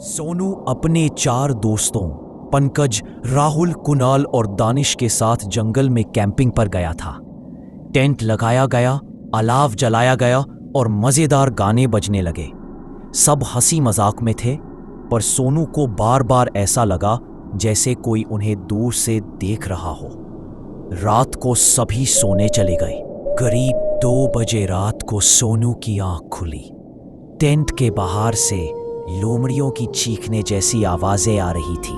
सोनू अपने 4 दोस्तों पंकज, राहुल, कुणाल और दानिश के साथ जंगल में कैंपिंग पर गया था। टेंट लगाया गया, अलाव जलाया गया और मजेदार गाने बजने लगे। सब हंसी मजाक में थे, पर सोनू को बार बार ऐसा लगा जैसे कोई उन्हें दूर से देख रहा हो। रात को सभी सोने चले गए। करीब 2 बजे रात को सोनू की आंख खुली। टेंट के बाहर से लोमड़ियों की चीखने जैसी आवाजें आ रही थी।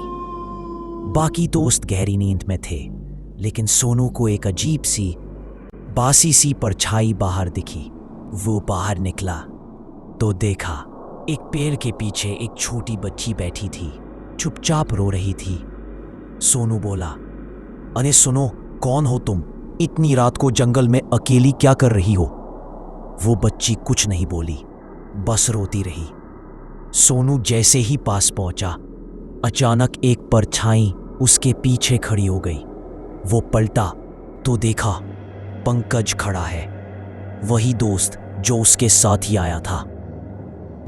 बाकी दोस्त गहरी नींद में थे, लेकिन सोनू को एक अजीब सी बासी सी परछाई बाहर दिखी। वो बाहर निकला तो देखा एक पेड़ के पीछे एक छोटी बच्ची बैठी थी, चुपचाप रो रही थी। सोनू बोला, अरे सुनो, कौन हो तुम? इतनी रात को जंगल में अकेली क्या कर रही हो? वो बच्ची कुछ नहीं बोली, बस रोती रही। सोनू जैसे ही पास पहुंचा, अचानक एक परछाई उसके पीछे खड़ी हो गई। वो पलटा तो देखा पंकज खड़ा है, वही दोस्त जो उसके साथ ही आया था।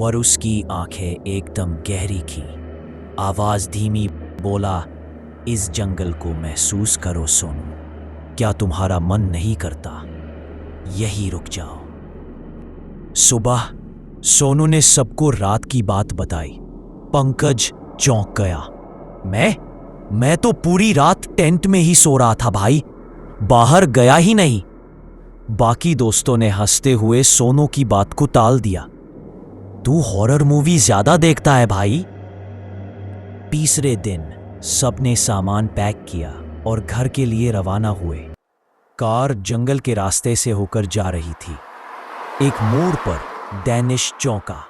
और उसकी आंखें एकदम गहरी थीं। आवाज धीमी बोला, इस जंगल को महसूस करो सोनू, क्या तुम्हारा मन नहीं करता यही रुक जाओ? सुबह सोनू ने सबको रात की बात बताई। पंकज चौंक गया। मैं तो पूरी रात टेंट में ही सो रहा था भाई, बाहर गया ही नहीं। बाकी दोस्तों ने हंसते हुए सोनू की बात को टाल दिया। तू हॉरर मूवी ज्यादा देखता है भाई। तीसरे दिन सबने सामान पैक किया और घर के लिए रवाना हुए। कार जंगल के रास्ते से होकर जा रही थी। एक मोड़ पर दानिश चौंका।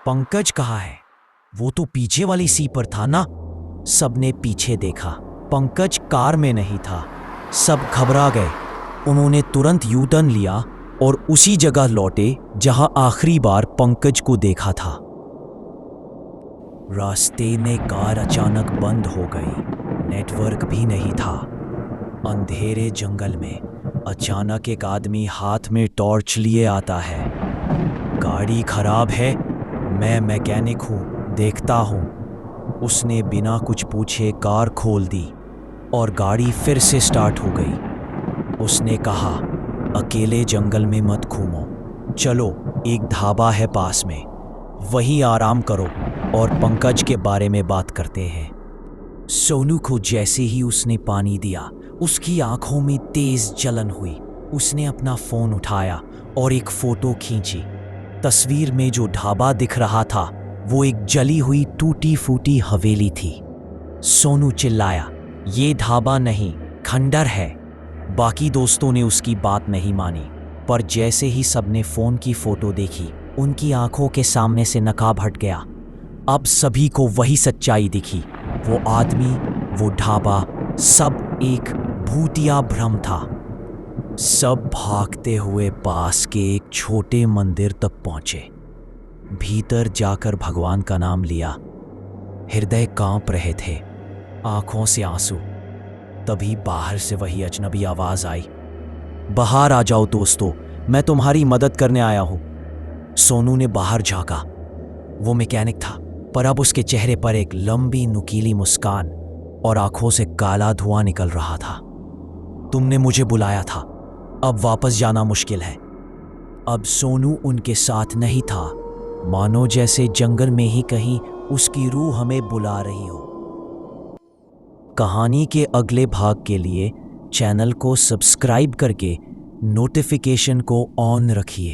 पंकज कहाँ है? वो तो पीछे वाली सीट पर था ना? सबने पीछे देखा, पंकज कार में नहीं था। सब घबरा गए। उन्होंने तुरंत यू टर्न लिया और उसी जगह लौटे जहां आखिरी बार पंकज को देखा था। रास्ते में कार अचानक बंद हो गई। नेटवर्क भी नहीं था। अंधेरे जंगल में अचानक एक आदमी हाथ में टॉर्च लिए आता है। गाड़ी खराब है, मैं मैकेनिक हूँ, देखता हूँ। उसने बिना कुछ पूछे कार खोल दी और गाड़ी फिर से स्टार्ट हो गई। उसने कहा, अकेले जंगल में मत घूमो, चलो एक ढाबा है पास में, वहीं आराम करो और पंकज के बारे में बात करते हैं। सोनू को जैसे ही उसने पानी दिया, उसकी आंखों में तेज जलन हुई। उसने अपना फोन उठाया और एक फोटो खींची। तस्वीर में जो ढाबा दिख रहा था वो एक जली हुई टूटी फूटी हवेली थी। सोनू चिल्लाया, ये ढाबा नहीं, खंडर है। बाकी दोस्तों ने उसकी बात नहीं मानी, पर जैसे ही सबने फोन की फोटो देखी, उनकी आंखों के सामने से नकाब हट गया। अब सभी को वही सच्चाई दिखी। वो आदमी, वो ढाबा, सब एक भूतिया भ्रम था। सब भागते हुए पास के एक छोटे मंदिर तक पहुंचे। भीतर जाकर भगवान का नाम लिया। हृदय कांप रहे थे, आंखों से आंसू। तभी बाहर से वही अजनबी आवाज आई, बाहर आ जाओ दोस्तों, मैं तुम्हारी मदद करने आया हूं। सोनू ने बाहर झांका। वो मैकेनिक था, पर अब उसके चेहरे पर एक लंबी नुकीली मुस्कान और आंखों से काला धुआं निकल रहा था। तुमने मुझे बुलाया था, अब वापस जाना मुश्किल है। अब सोनू उनके साथ नहीं था, मानो जैसे जंगल में ही कहीं उसकी रूह हमें बुला रही हो। कहानी के अगले भाग के लिए चैनल को सब्सक्राइब करके नोटिफिकेशन को ऑन रखिए।